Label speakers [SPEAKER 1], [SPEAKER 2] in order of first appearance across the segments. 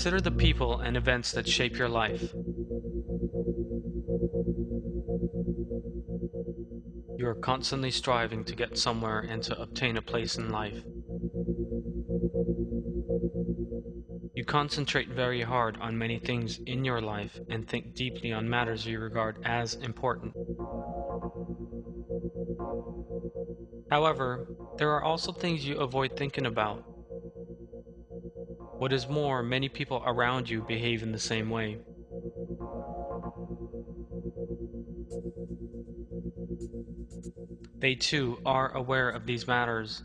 [SPEAKER 1] Consider the people and events that shape your life. You are constantly striving to get somewhere and to obtain a place in life. You concentrate very hard on many things in your life and think deeply on matters you regard as important. However, there are also things you avoid thinking about. What is more, many people around you behave in the same way. They too are aware of these matters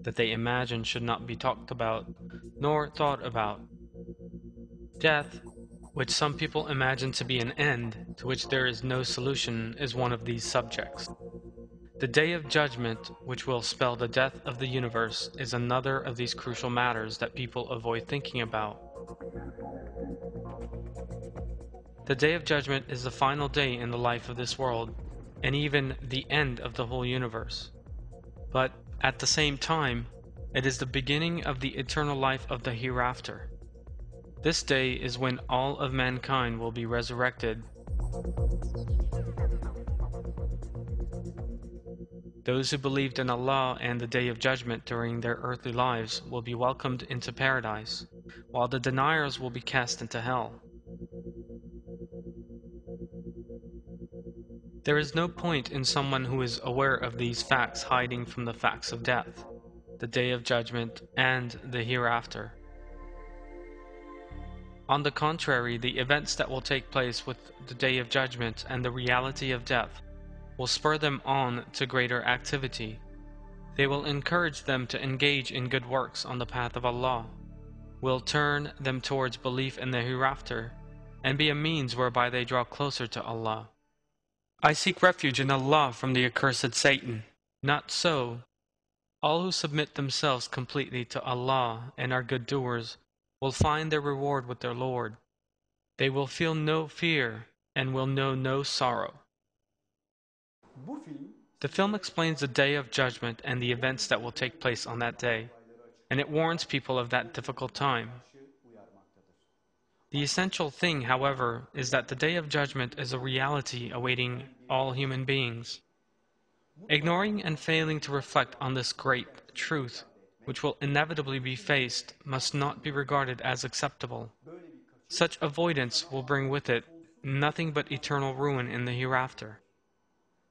[SPEAKER 1] that they imagine should not be talked about, nor thought about. Death, which some people imagine to be an end to which there is no solution, is one of these subjects. The day of judgment, which will spell the death of the universe, is another of these crucial matters that people avoid thinking about. The day of judgment is the final day in the life of this world, and even the end of the whole universe. But at the same time, it is the beginning of the eternal life of the hereafter. This day is when all of mankind will be resurrected. Those who believed in Allah and the Day of Judgment during their earthly lives will be welcomed into paradise, while the deniers will be cast into hell. There is no point in someone who is aware of these facts hiding from the facts of death, the Day of Judgment, and the hereafter. On the contrary, the events that will take place with the Day of Judgment and the reality of death will spur them on to greater activity. They will encourage them to engage in good works on the path of Allah, will turn them towards belief in the hereafter, and be a means whereby they draw closer to Allah. I seek refuge in Allah from the accursed Satan. Not so. All who submit themselves completely to Allah and are good doers will find their reward with their Lord. They will feel no fear and will know no sorrow. The film explains the Day of Judgment and the events that will take place on that day, and it warns people of that difficult time. The essential thing, however, is that the Day of Judgment is a reality awaiting all human beings. Ignoring and failing to reflect on this great truth, which will inevitably be faced, must not be regarded as acceptable. Such avoidance will bring with it nothing but eternal ruin in the hereafter.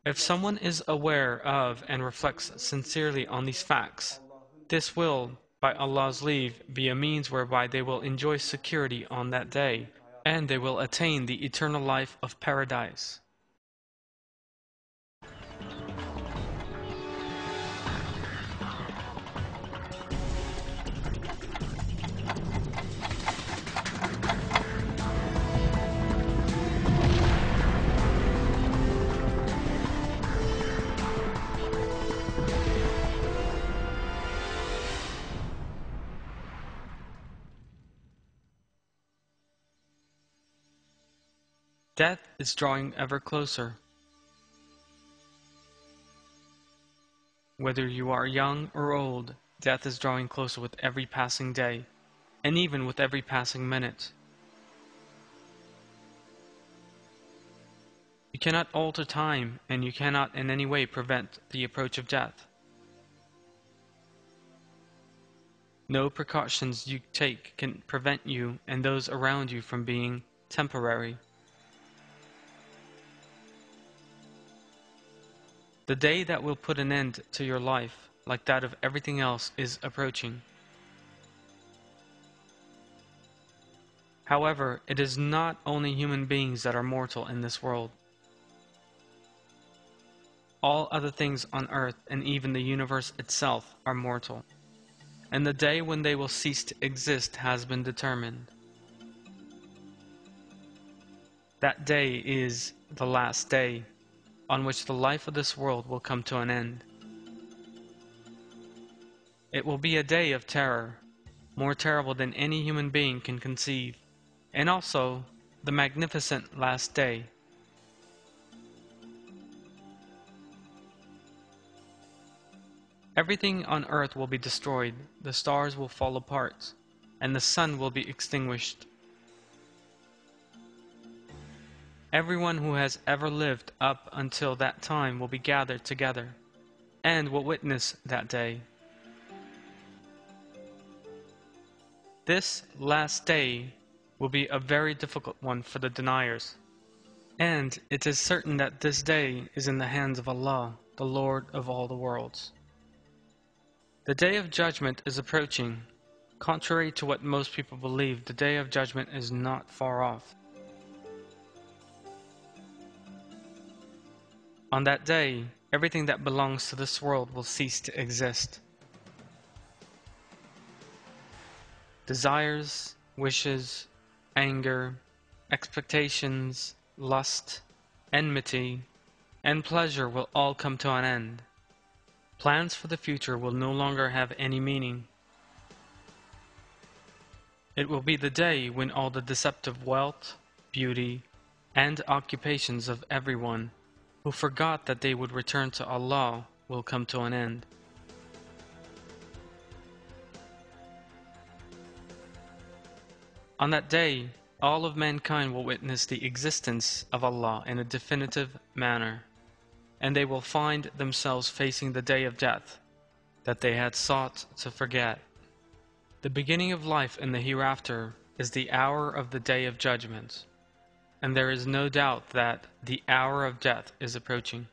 [SPEAKER 1] If someone is aware of and reflects sincerely on these facts, this will, by Allah's leave, be a means whereby they will enjoy security on that day, and they will attain the eternal life of paradise. Death is drawing ever closer. Whether you are young or old, death is drawing closer with every passing day, and even with every passing minute. You cannot alter time, and you cannot in any way prevent the approach of death. No precautions you take can prevent you and those around you from being temporary. The day that will put an end to your life, like that of everything else, is approaching. However, it is not only human beings that are mortal in this world. all other things on earth and even the universe itself are mortal, and the day when they will cease to exist has been determined. That day is the last day, on which the life of this world will come to an end. It will be a day of terror, more terrible than any human being can conceive, and also the magnificent last day. Everything on earth will be destroyed, the stars will fall apart, and the sun will be extinguished. Everyone who has ever lived up until that time will be gathered together, and will witness that day. This last day will be a very difficult one for the deniers, and it is certain that this day is in the hands of Allah, the Lord of all the worlds. The Day of Judgment is approaching. Contrary to what most people believe, the Day of Judgment is not far off. On that day, everything that belongs to this world will cease to exist. Desires, wishes, anger, expectations, lust, enmity, and pleasure will all come to an end. Plans for the future will no longer have any meaning. It will be the day when all the deceptive wealth, beauty, and occupations of everyone who forgot that they would return to Allah will come to an end. On that day, all of mankind will witness the existence of Allah in a definitive manner, and they will find themselves facing the day of death that they had sought to forget. The beginning of life in the hereafter is the hour of the Day of Judgment, and there is no doubt that the hour of death is approaching.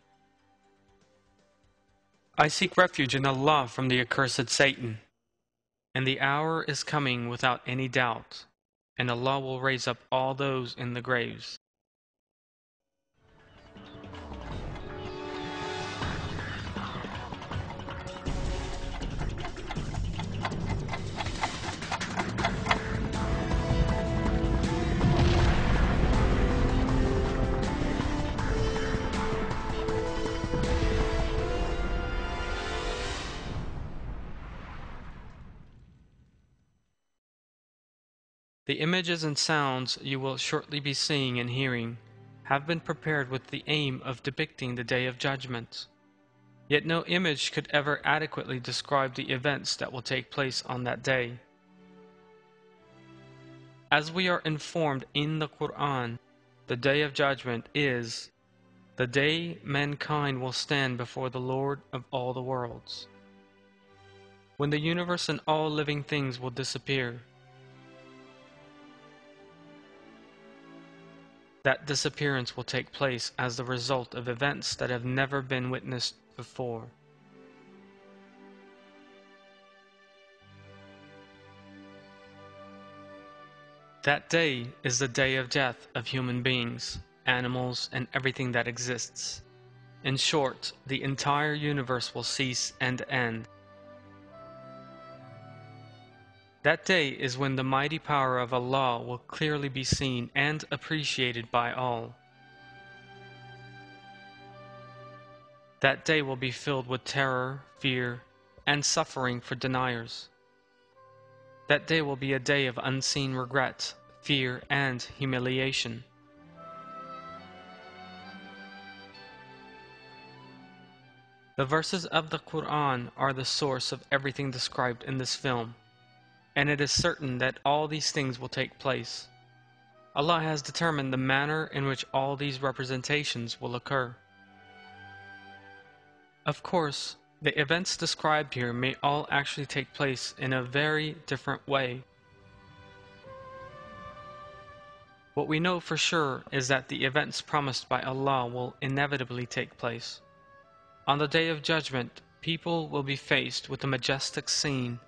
[SPEAKER 1] I seek refuge in Allah from the accursed Satan, and the hour is coming without any doubt, and Allah will raise up all those in the graves. The images and sounds you will shortly be seeing and hearing have been prepared with the aim of depicting the Day of Judgment. Yet no image could ever adequately describe the events that will take place on that day. As we are informed in the Quran, the Day of Judgment is the day mankind will stand before the Lord of all the worlds, when the universe and all living things will disappear. That disappearance will take place as the result of events that have never been witnessed before. That day is the day of death of human beings, animals, and everything that exists. In short, the entire universe will cease and end. That day is when the mighty power of Allah will clearly be seen and appreciated by all. That day will be filled with terror, fear, and suffering for deniers. That day will be a day of unseen regret, fear, and humiliation. The verses of the Quran are the source of everything described in this film, and it is certain that all these things will take place. Allah has determined the manner in which all these representations will occur. Of course, the events described here may all actually take place in a very different way. What we know for sure is that the events promised by Allah will inevitably take place. On the Day of Judgment, people will be faced with a majestic scene,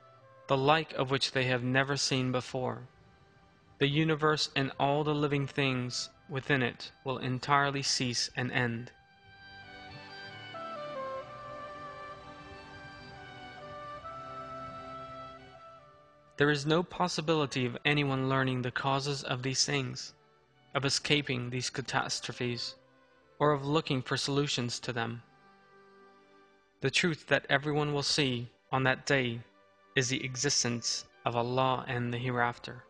[SPEAKER 1] the like of which they have never seen before. The universe and all the living things within it will entirely cease and end. There is no possibility of anyone learning the causes of these things, of escaping these catastrophes, or of looking for solutions to them. The truth that everyone will see on that day is the existence of Allah and the hereafter.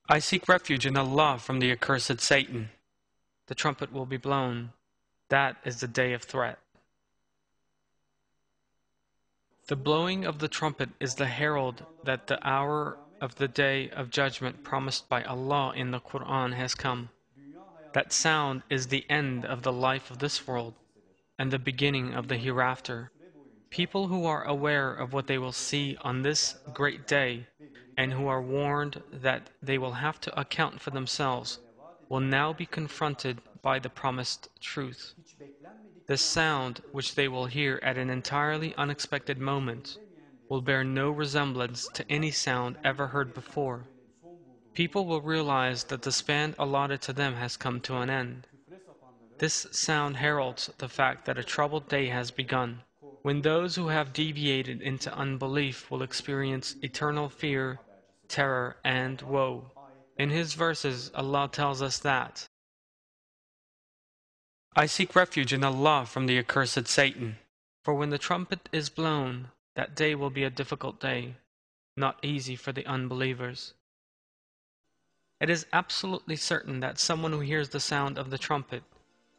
[SPEAKER 1] I seek refuge in Allah from the accursed Satan. The trumpet will be blown. That is the day of threat. The blowing of the trumpet is the herald that the hour of the day of judgment promised by Allah in the Quran has come. That sound is the end of the life of this world and the beginning of the hereafter. People who are aware of what they will see on this great day and who are warned that they will have to account for themselves will now be confronted by the promised truth. The sound which they will hear at an entirely unexpected moment will bear no resemblance to any sound ever heard before. People will realize that the span allotted to them has come to an end. This sound heralds the fact that a troubled day has begun, when those who have deviated into unbelief will experience eternal fear, terror, and woe. In His verses, Allah tells us that, I seek refuge in Allah from the accursed Satan. For when the trumpet is blown, that day will be a difficult day, not easy for the unbelievers. It is absolutely certain that someone who hears the sound of the trumpet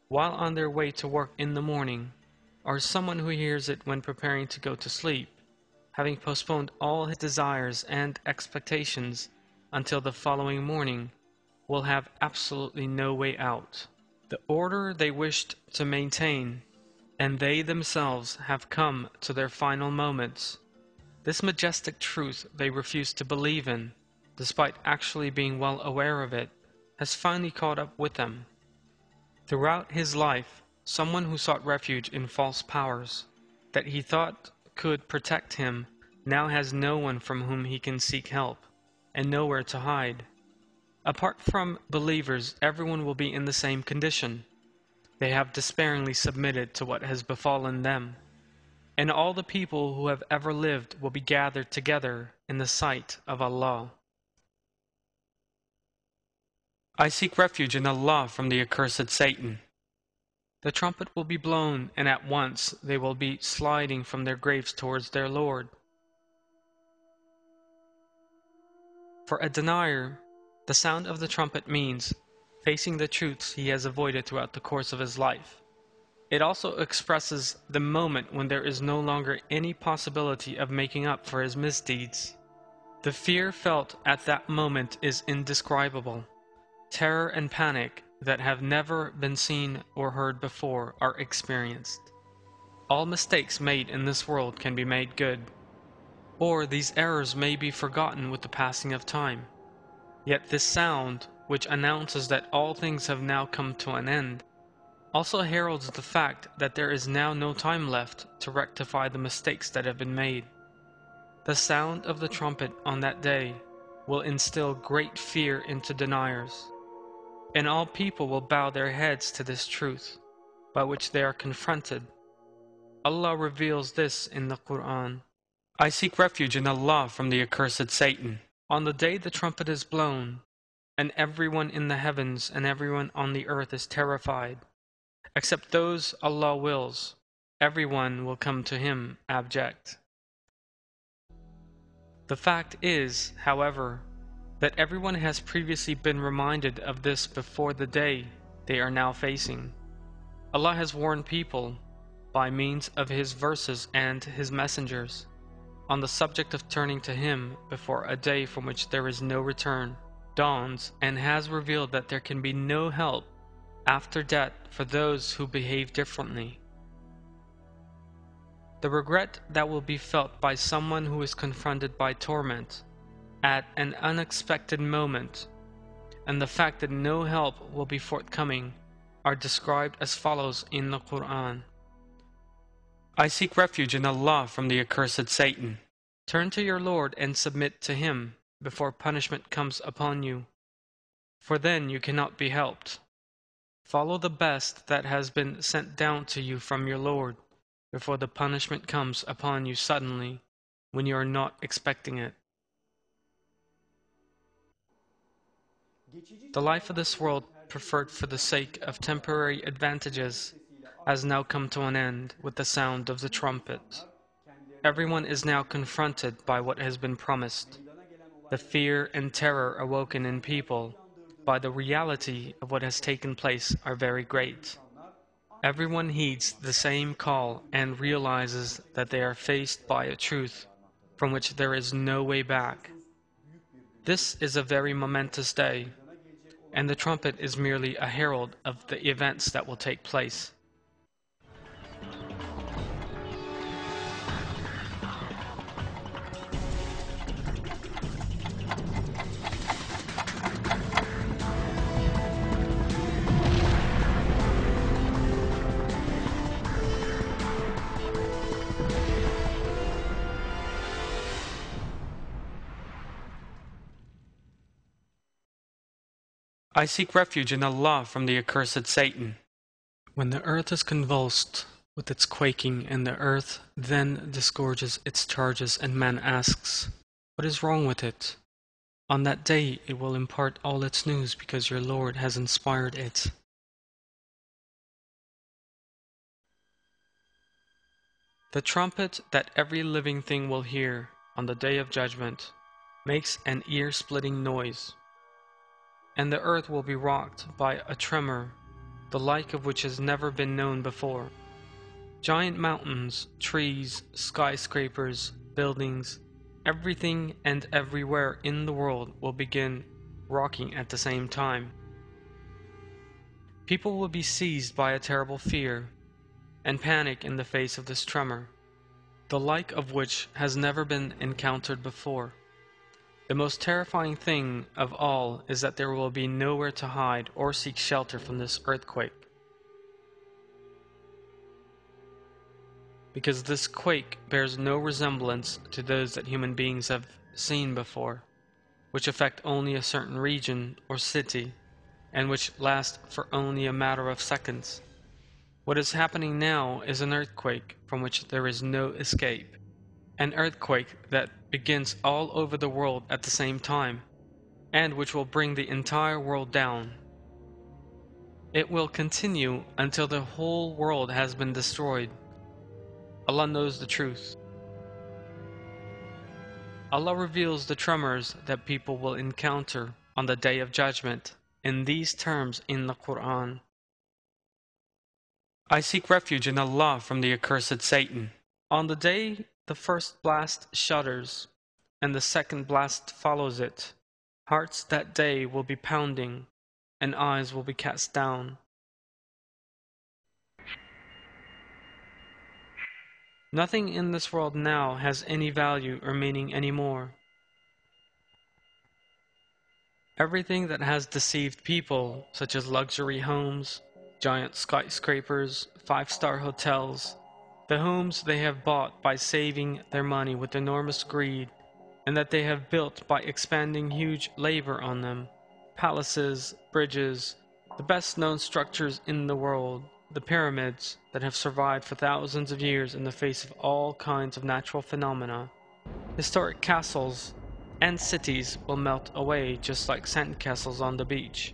[SPEAKER 1] while on their way to work in the morning, or someone who hears it when preparing to go to sleep, having postponed all his desires and expectations until the following morning, will have absolutely no way out. The order they wished to maintain, and they themselves have come to their final moments. This majestic truth they refuse to believe in, despite actually being well aware of it, has finally caught up with them. Throughout his life, someone who sought refuge in false powers that he thought could protect him now has no one from whom he can seek help, and nowhere to hide. Apart from believers, everyone will be in the same condition. They have despairingly submitted to what has befallen them, and all the people who have ever lived will be gathered together in the sight of Allah. I seek refuge in Allah from the accursed Satan. The trumpet will be blown, and at once they will be sliding from their graves towards their Lord. For a denier, the sound of the trumpet means facing the truths he has avoided throughout the course of his life. It also expresses the moment when there is no longer any possibility of making up for his misdeeds. The fear felt at that moment is indescribable. Terror and panic that have never been seen or heard before are experienced. All mistakes made in this world can be made good, or these errors may be forgotten with the passing of time. Yet this sound, which announces that all things have now come to an end, also heralds the fact that there is now no time left to rectify the mistakes that have been made. The sound of the trumpet on that day will instill great fear into deniers, and all people will bow their heads to this truth, by which they are confronted. Allah reveals this in the Quran. I seek refuge in Allah from the accursed Satan. On the day the trumpet is blown, and everyone in the heavens and everyone on the earth is terrified, except those Allah wills, everyone will come to Him abject. The fact is, however, that everyone has previously been reminded of this before the day they are now facing. Allah has warned people, by means of His verses and His messengers, on the subject of turning to Him before a day from which there is no return dawns, and has revealed that there can be no help after death for those who behave differently. The regret that will be felt by someone who is confronted by torment at an unexpected moment, and the fact that no help will be forthcoming are described as follows in the Quran. I seek refuge in Allah from the accursed Satan. Turn to your Lord and submit to him before punishment comes upon you, for then you cannot be helped. Follow the best that has been sent down to you from your Lord before the punishment comes upon you suddenly when you are not expecting it. The life of this world, preferred for the sake of temporary advantages, has now come to an end with the sound of the trumpet. Everyone is now confronted by what has been promised. The fear and terror awoken in people by the reality of what has taken place are very great. Everyone heeds the same call and realizes that they are faced by a truth from which there is no way back. This is a very momentous day, and the trumpet is merely a herald of the events that will take place. I seek refuge in Allah from the accursed Satan. When the earth is convulsed with its quaking and the earth then disgorges its charges and man asks, what is wrong with it? On that day it will impart all its news because your Lord has inspired it. The trumpet that every living thing will hear on the day of judgment makes an ear-splitting noise, and the earth will be rocked by a tremor, the like of which has never been known before. Giant mountains, trees, skyscrapers, buildings, everything and everywhere in the world will begin rocking at the same time. People will be seized by a terrible fear and panic in the face of this tremor, the like of which has never been encountered before. The most terrifying thing of all is that there will be nowhere to hide or seek shelter from this earthquake, because this quake bears no resemblance to those that human beings have seen before, which affect only a certain region or city, and which last for only a matter of seconds. What is happening now is an earthquake from which there is no escape, an earthquake that begins all over the world at the same time, and which will bring the entire world down. It will continue until the whole world has been destroyed. Allah knows the truth. Allah reveals the tremors that people will encounter on the Day of Judgment in these terms in the Quran. I seek refuge in Allah from the accursed Satan. On the day the first blast shudders, and the second blast follows it, hearts that day will be pounding, and eyes will be cast down. Nothing in this world now has any value or meaning anymore. Everything that has deceived people, such as luxury homes, giant skyscrapers, five-star hotels, the homes they have bought by saving their money with enormous greed, and that they have built by expanding huge labor on them, palaces, bridges, the best-known structures in the world, the pyramids that have survived for thousands of years in the face of all kinds of natural phenomena, historic castles, and cities will melt away just like sandcastles on the beach.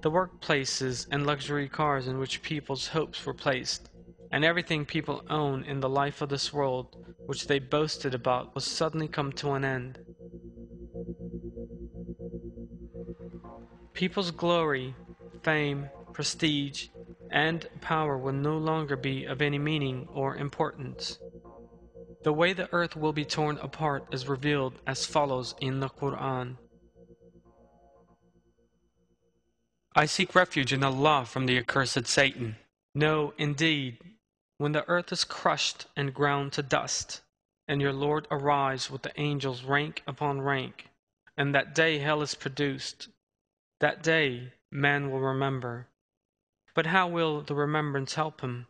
[SPEAKER 1] The workplaces and luxury cars in which people's hopes were placed, and everything people own in the life of this world which they boasted about will suddenly come to an end. People's glory, fame, prestige, and power will no longer be of any meaning or importance. The way the earth will be torn apart is revealed as follows in the Quran. I seek refuge in Allah from the accursed Satan. No, indeed, when the earth is crushed and ground to dust, and your Lord arrives with the angels rank upon rank, and that day hell is produced, that day man will remember. But how will the remembrance help him?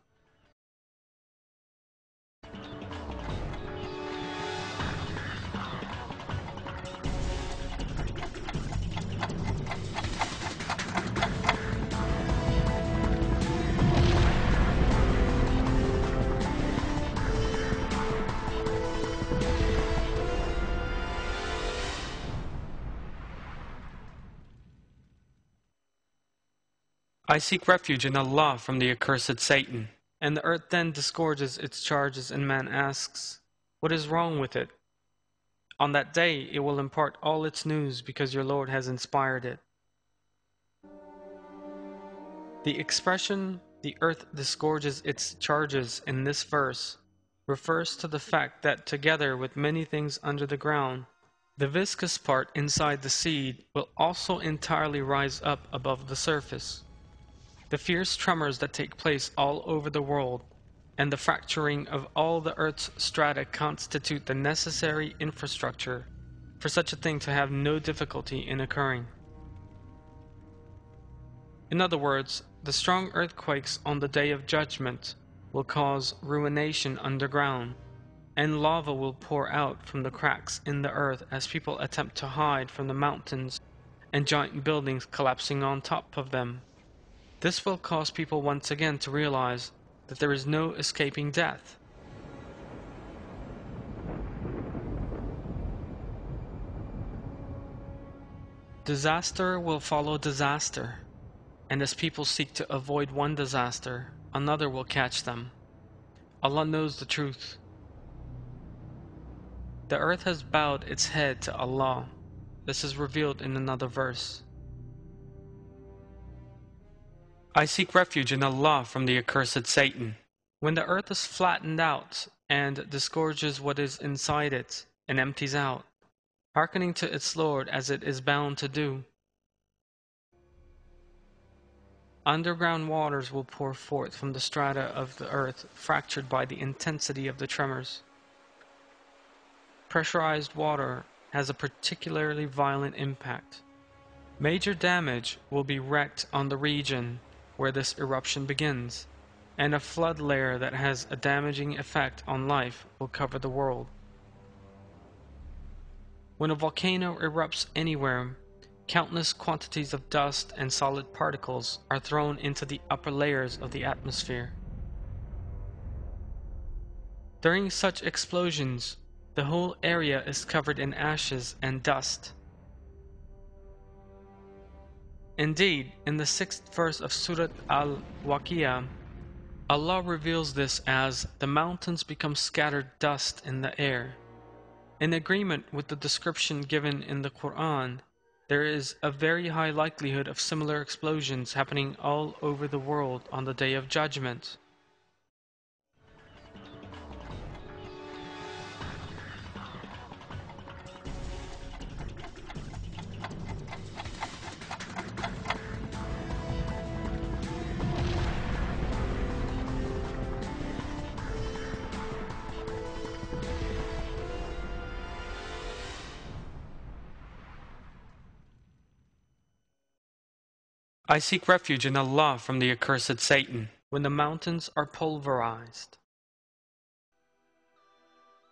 [SPEAKER 1] I seek refuge in Allah from the accursed Satan. And the earth then disgorges its charges, and man asks, what is wrong with it? On that day it will impart all its news because your Lord has inspired it. The expression, the earth disgorges its charges in this verse, refers to the fact that together with many things under the ground, the viscous part inside the seed will also entirely rise up above the surface. The fierce tremors that take place all over the world and the fracturing of all the Earth's strata constitute the necessary infrastructure for such a thing to have no difficulty in occurring. In other words, the strong earthquakes on the Day of Judgment will cause ruination underground, and lava will pour out from the cracks in the earth as people attempt to hide from the mountains and giant buildings collapsing on top of them. This will cause people once again to realize that there is no escaping death. Disaster will follow disaster, and as people seek to avoid one disaster, another will catch them. Allah knows the truth. The earth has bowed its head to Allah. This is revealed in another verse. I seek refuge in Allah from the accursed Satan. When the earth is flattened out and disgorges what is inside it and empties out, hearkening to its Lord as it is bound to do, underground waters will pour forth from the strata of the earth fractured by the intensity of the tremors. Pressurized water has a particularly violent impact. Major damage will be wreaked on the region where this eruption begins, and a flood layer that has a damaging effect on life will cover the world. When a volcano erupts anywhere, countless quantities of dust and solid particles are thrown into the upper layers of the atmosphere. During such explosions, the whole area is covered in ashes and dust. Indeed, in the 6th verse of Surat al-Waqiyah, Allah reveals this as the mountains become scattered dust in the air. In agreement with the description given in the Quran, there is a very high likelihood of similar explosions happening all over the world on the Day of Judgment. I seek refuge in Allah from the accursed Satan, when the mountains are pulverized.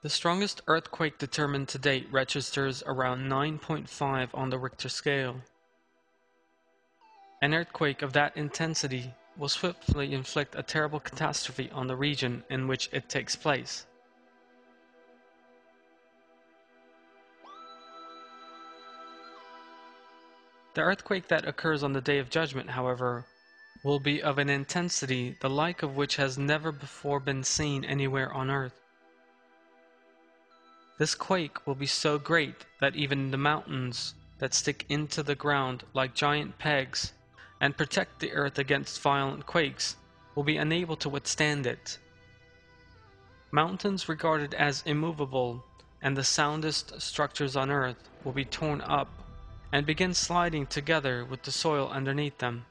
[SPEAKER 1] The strongest earthquake determined to date registers around 9.5 on the Richter scale. An earthquake of that intensity will swiftly inflict a terrible catastrophe on the region in which it takes place. The earthquake that occurs on the Day of Judgment, however, will be of an intensity the like of which has never before been seen anywhere on earth. This quake will be so great that even the mountains that stick into the ground like giant pegs and protect the earth against violent quakes will be unable to withstand it. Mountains regarded as immovable and the soundest structures on earth will be torn up and begin sliding together with the soil underneath them.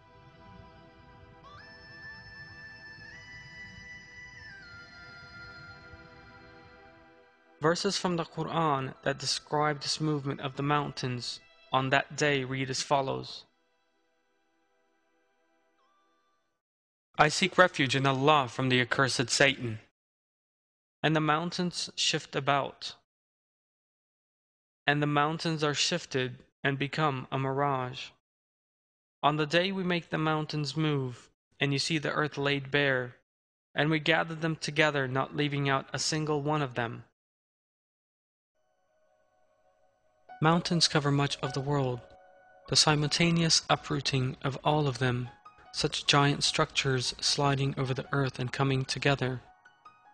[SPEAKER 1] Verses from the Quran that describe this movement of the mountains on that day read as follows. I seek refuge in Allah from the accursed Satan. And the mountains shift about. And the mountains are shifted and become a mirage. On the day we make the mountains move, and you see the earth laid bare, and we gather them together, not leaving out a single one of them. Mountains cover much of the world. The simultaneous uprooting of all of them, such giant structures sliding over the earth and coming together,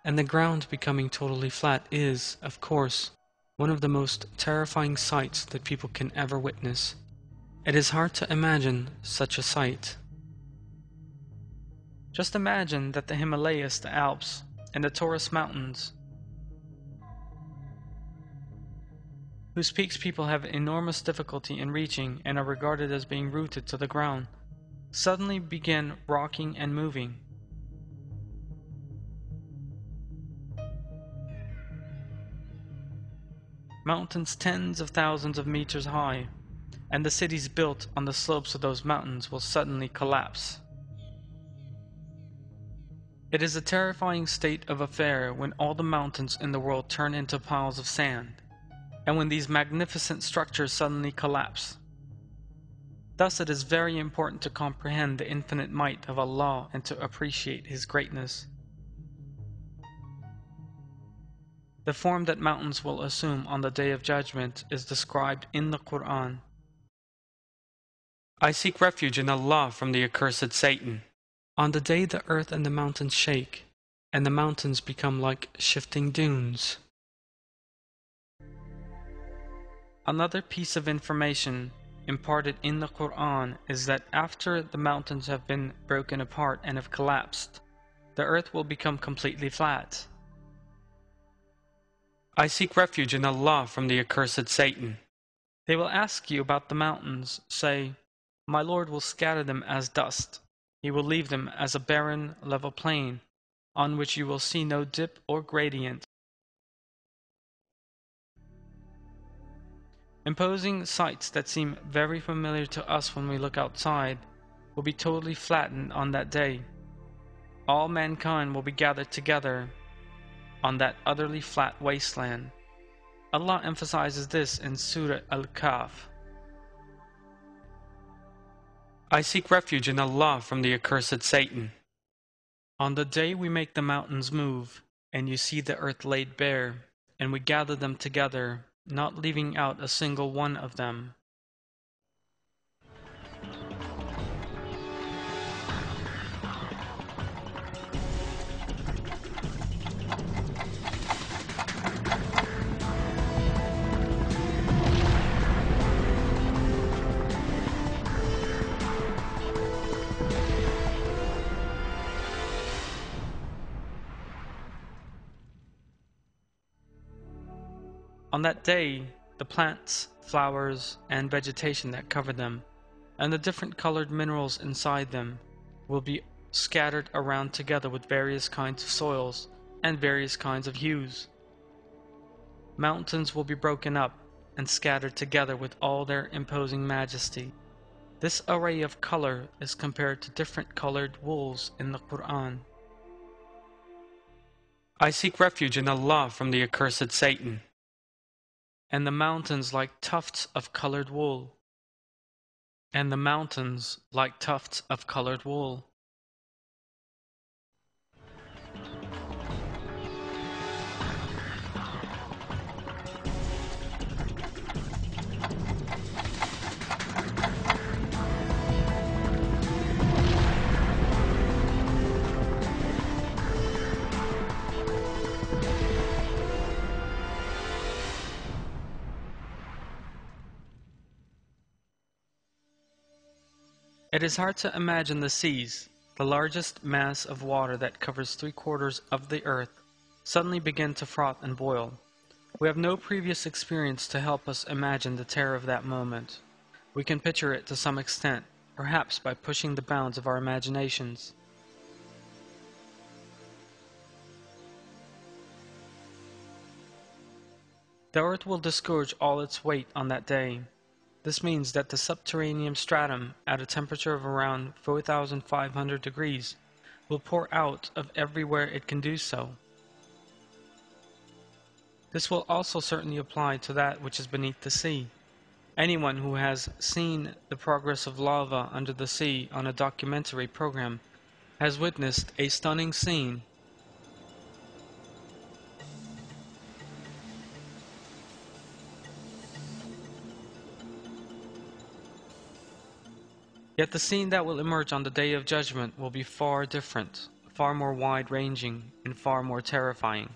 [SPEAKER 1] and the ground becoming totally flat is, of course, one of the most terrifying sights that people can ever witness. It is hard to imagine such a sight. Just imagine that the Himalayas, the Alps, and the Taurus Mountains, whose peaks people have enormous difficulty in reaching and are regarded as being rooted to the ground, suddenly begin rocking and moving. Mountains tens of thousands of meters high, and the cities built on the slopes of those mountains will suddenly collapse. It is a terrifying state of affair when all the mountains in the world turn into piles of sand, and when these magnificent structures suddenly collapse. Thus it is very important to comprehend the infinite might of Allah and to appreciate His greatness. The form that mountains will assume on the Day of Judgment is described in the Quran. I seek refuge in Allah from the accursed Satan. On the day the earth and the mountains shake, and the mountains become like shifting dunes. Another piece of information imparted in the Quran is that after the mountains have been broken apart and have collapsed, the earth will become completely flat. I seek refuge in Allah from the accursed Satan. They will ask you about the mountains. Say, my Lord will scatter them as dust. He will leave them as a barren, level plain, on which you will see no dip or gradient. Imposing sights that seem very familiar to us when we look outside will be totally flattened on that day. All mankind will be gathered together on that utterly flat wasteland. Allah emphasizes this in Surah Al-Kahf. I seek refuge in Allah from the accursed Satan. On the day we make the mountains move, and you see the earth laid bare, and we gather them together, not leaving out a single one of them. On that day, the plants, flowers, and vegetation that cover them, and the different colored minerals inside them, will be scattered around together with various kinds of soils and various kinds of hues. Mountains will be broken up and scattered together with all their imposing majesty. This array of color is compared to different colored wools in the Quran. I seek refuge in Allah from the accursed Satan. And the mountains like tufts of colored wool. And the mountains like tufts of colored wool. It is hard to imagine the seas, the largest mass of water that covers 3/4 of the earth, suddenly begin to froth and boil. We have no previous experience to help us imagine the terror of that moment. We can picture it to some extent, perhaps by pushing the bounds of our imaginations. The earth will disgorge all its weight on that day. This means that the subterranean stratum, at a temperature of around 4,500 degrees, will pour out of everywhere it can do so. This will also certainly apply to that which is beneath the sea. Anyone who has seen the progress of lava under the sea on a documentary program has witnessed a stunning scene. Yet the scene that will emerge on the Day of Judgment will be far different, far more wide-ranging, and far more terrifying.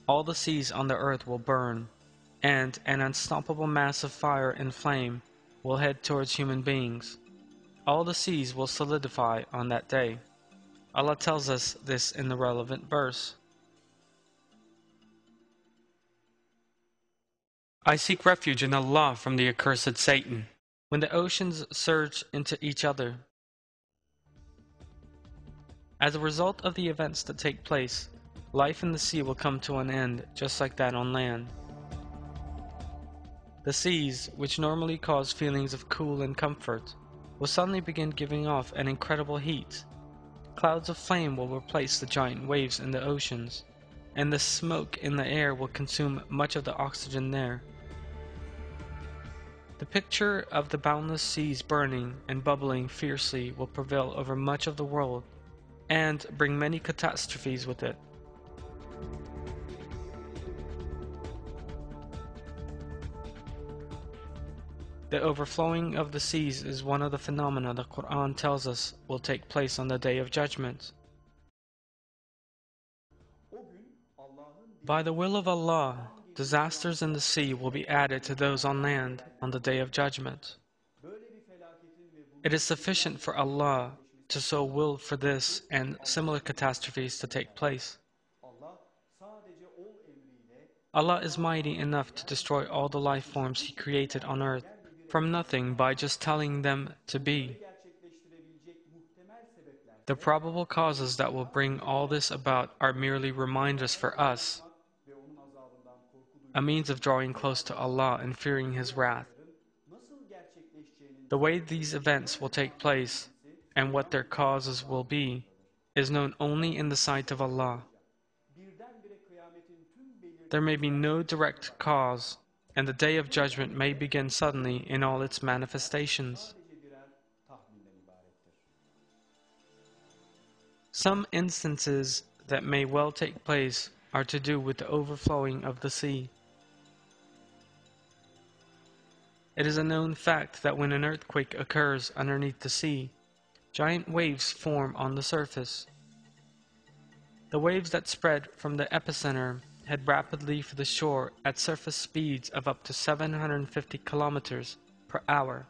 [SPEAKER 1] All the seas on the earth will burn, and an unstoppable mass of fire and flame will head towards human beings. All the seas will solidify on that day. Allah tells us this in the relevant verse. I seek refuge in Allah from the accursed Satan. When the oceans surge into each other. As a result of the events that take place, life in the sea will come to an end, just like that on land. The seas, which normally cause feelings of cool and comfort, will suddenly begin giving off an incredible heat. Clouds of flame will replace the giant waves in the oceans, and the smoke in the air will consume much of the oxygen there. The picture of the boundless seas burning and bubbling fiercely will prevail over much of the world, and bring many catastrophes with it. The overflowing of the seas is one of the phenomena the Quran tells us will take place on the Day of Judgment. By the will of Allah, disasters in the sea will be added to those on land on the Day of Judgment. It is sufficient for Allah to so will for this and similar catastrophes to take place. Allah is mighty enough to destroy all the life forms He created on earth from nothing by just telling them to be. The probable causes that will bring all this about are merely reminders for us, a means of drawing close to Allah and fearing His wrath. The way these events will take place and what their causes will be is known only in the sight of Allah. There may be no direct cause, and the Day of Judgment may begin suddenly in all its manifestations. Some instances that may well take place are to do with the overflowing of the sea. It is a known fact that when an earthquake occurs underneath the sea, giant waves form on the surface. The waves that spread from the epicenter head rapidly for the shore at surface speeds of up to 750 kilometers per hour.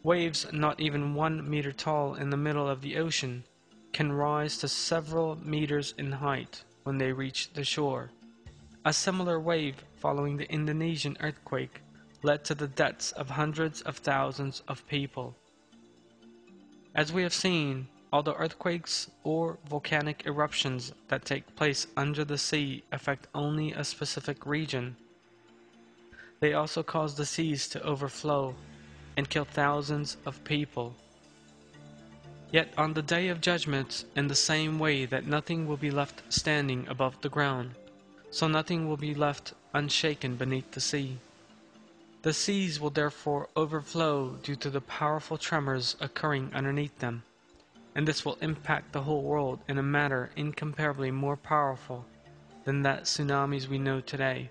[SPEAKER 1] Waves not even 1 meter tall in the middle of the ocean can rise to several meters in height when they reach the shore. A similar wave following the Indonesian earthquake led to the deaths of hundreds of thousands of people. As we have seen, although earthquakes or volcanic eruptions that take place under the sea affect only a specific region, they also cause the seas to overflow and kill thousands of people. Yet on the Day of Judgment, in the same way that nothing will be left standing above the ground, so nothing will be left unshaken beneath the sea. The seas will therefore overflow due to the powerful tremors occurring underneath them, and this will impact the whole world in a manner incomparably more powerful than that tsunamis we know today.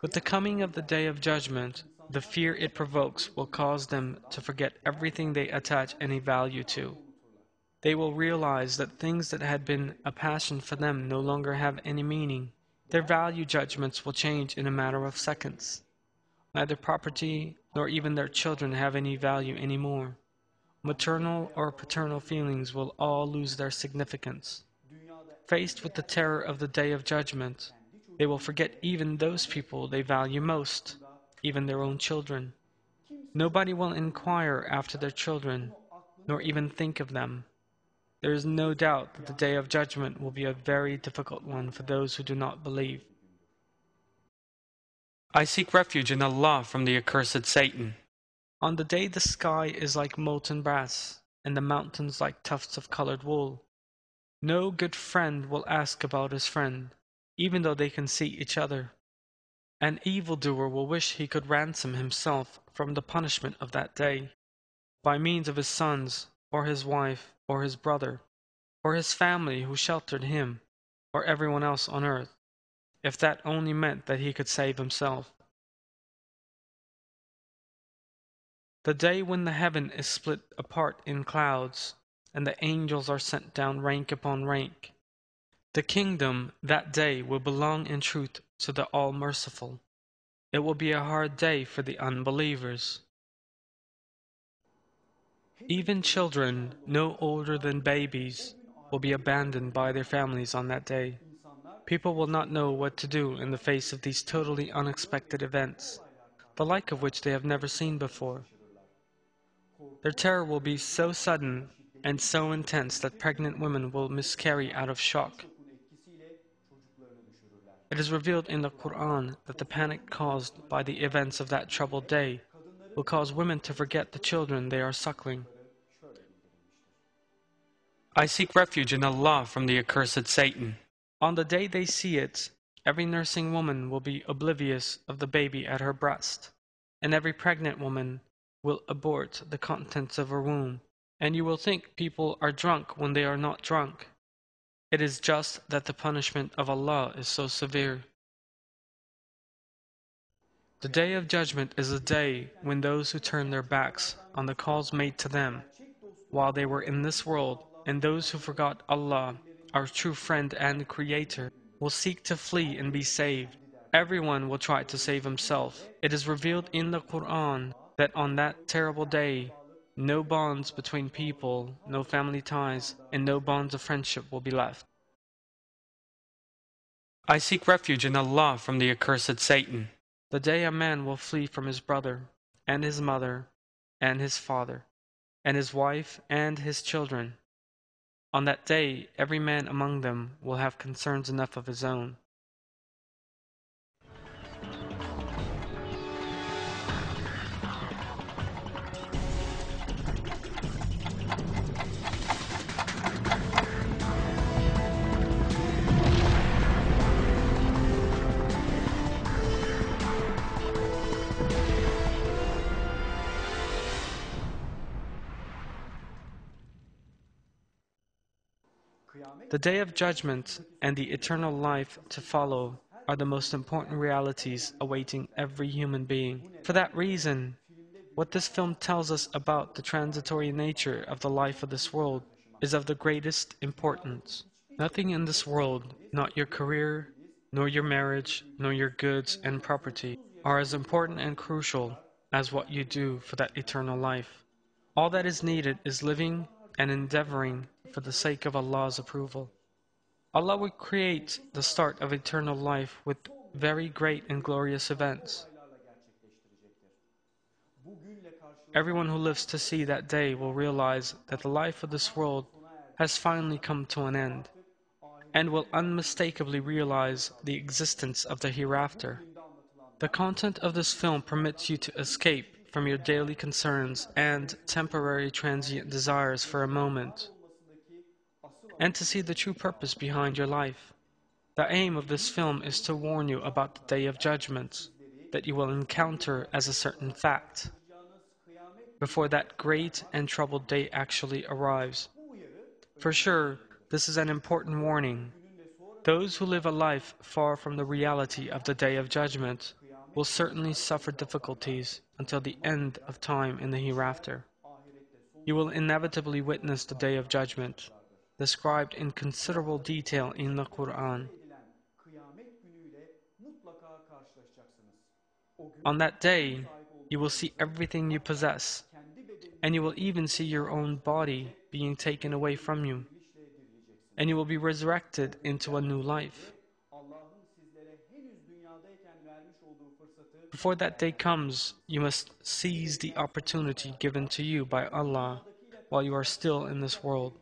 [SPEAKER 1] With the coming of the day of judgment, the fear it provokes will cause them to forget everything they attach any value to. They will realize that things that had been a passion for them no longer have any meaning. Their value judgments will change in a matter of seconds. Neither property nor even their children have any value anymore. Maternal or paternal feelings will all lose their significance. Faced with the terror of the day of judgment, they will forget even those people they value most, even their own children. Nobody will inquire after their children, nor even think of them. There is no doubt that the day of judgment will be a very difficult one for those who do not believe. I seek refuge in Allah from the accursed Satan. On the day the sky is like molten brass, and the mountains like tufts of colored wool, no good friend will ask about his friend, even though they can see each other. An evildoer will wish he could ransom himself from the punishment of that day, by means of his sons, or his wife, or his brother, or his family who sheltered him, or everyone else on earth, if that only meant that he could save himself. The day when the heaven is split apart in clouds, and the angels are sent down rank upon rank. The kingdom that day will belong in truth to the All-Merciful. It will be a hard day for the unbelievers. Even children no older than babies will be abandoned by their families on that day. People will not know what to do in the face of these totally unexpected events, the like of which they have never seen before. Their terror will be so sudden and so intense that pregnant women will miscarry out of shock. It is revealed in the Quran that the panic caused by the events of that troubled day will cause women to forget the children they are suckling. I seek refuge in Allah from the accursed Satan. On the day they see it, every nursing woman will be oblivious of the baby at her breast, and every pregnant woman will abort the contents of her womb, and you will think people are drunk when they are not drunk. It is just that the punishment of Allah is so severe. The day of judgment is a day when those who turn their backs on the calls made to them while they were in this world, and those who forgot Allah, our true friend and creator, will seek to flee and be saved. Everyone will try to save himself. It is revealed in the Quran that on that terrible day, no bonds between people, no family ties, and no bonds of friendship will be left. I seek refuge in Allah from the accursed Satan. The day a man will flee from his brother, and his mother, and his father, and his wife, and his children. On that day, every man among them will have concerns enough of his own. The day of judgment and the eternal life to follow are the most important realities awaiting every human being. For that reason, what this film tells us about the transitory nature of the life of this world is of the greatest importance. Nothing in this world, not your career, nor your marriage, nor your goods and property, are as important and crucial as what you do for that eternal life. All that is needed is living and endeavoring for the sake of Allah's approval. Allah will create the start of eternal life with very great and glorious events. Everyone who lives to see that day will realize that the life of this world has finally come to an end, and will unmistakably realize the existence of the hereafter. The content of this film permits you to escape from your daily concerns and temporary transient desires for a moment, and to see the true purpose behind your life. The aim of this film is to warn you about the day of judgment that you will encounter as a certain fact before that great and troubled day actually arrives. For sure, this is an important warning. Those who live a life far from the reality of the day of judgment will certainly suffer difficulties until the end of time in the hereafter. You will inevitably witness the day of judgment, described in considerable detail in the Quran. On that day, you will see everything you possess, and you will even see your own body being taken away from you, and you will be resurrected into a new life. Before that day comes, you must seize the opportunity given to you by Allah while you are still in this world.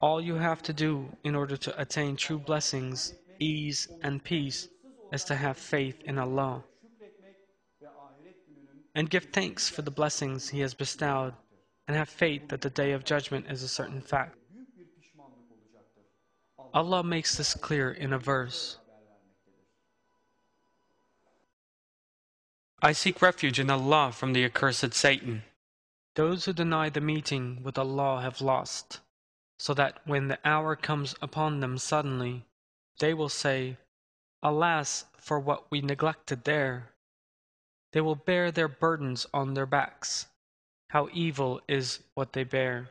[SPEAKER 1] All you have to do in order to attain true blessings, ease, and peace is to have faith in Allah and give thanks for the blessings He has bestowed and have faith that the day of judgment is a certain fact. Allah makes this clear in a verse. I seek refuge in Allah from the accursed Satan. Those who deny the meeting with Allah have lost, so that when the hour comes upon them suddenly, they will say, Alas for what we neglected there! They will bear their burdens on their backs. How evil is what they bear!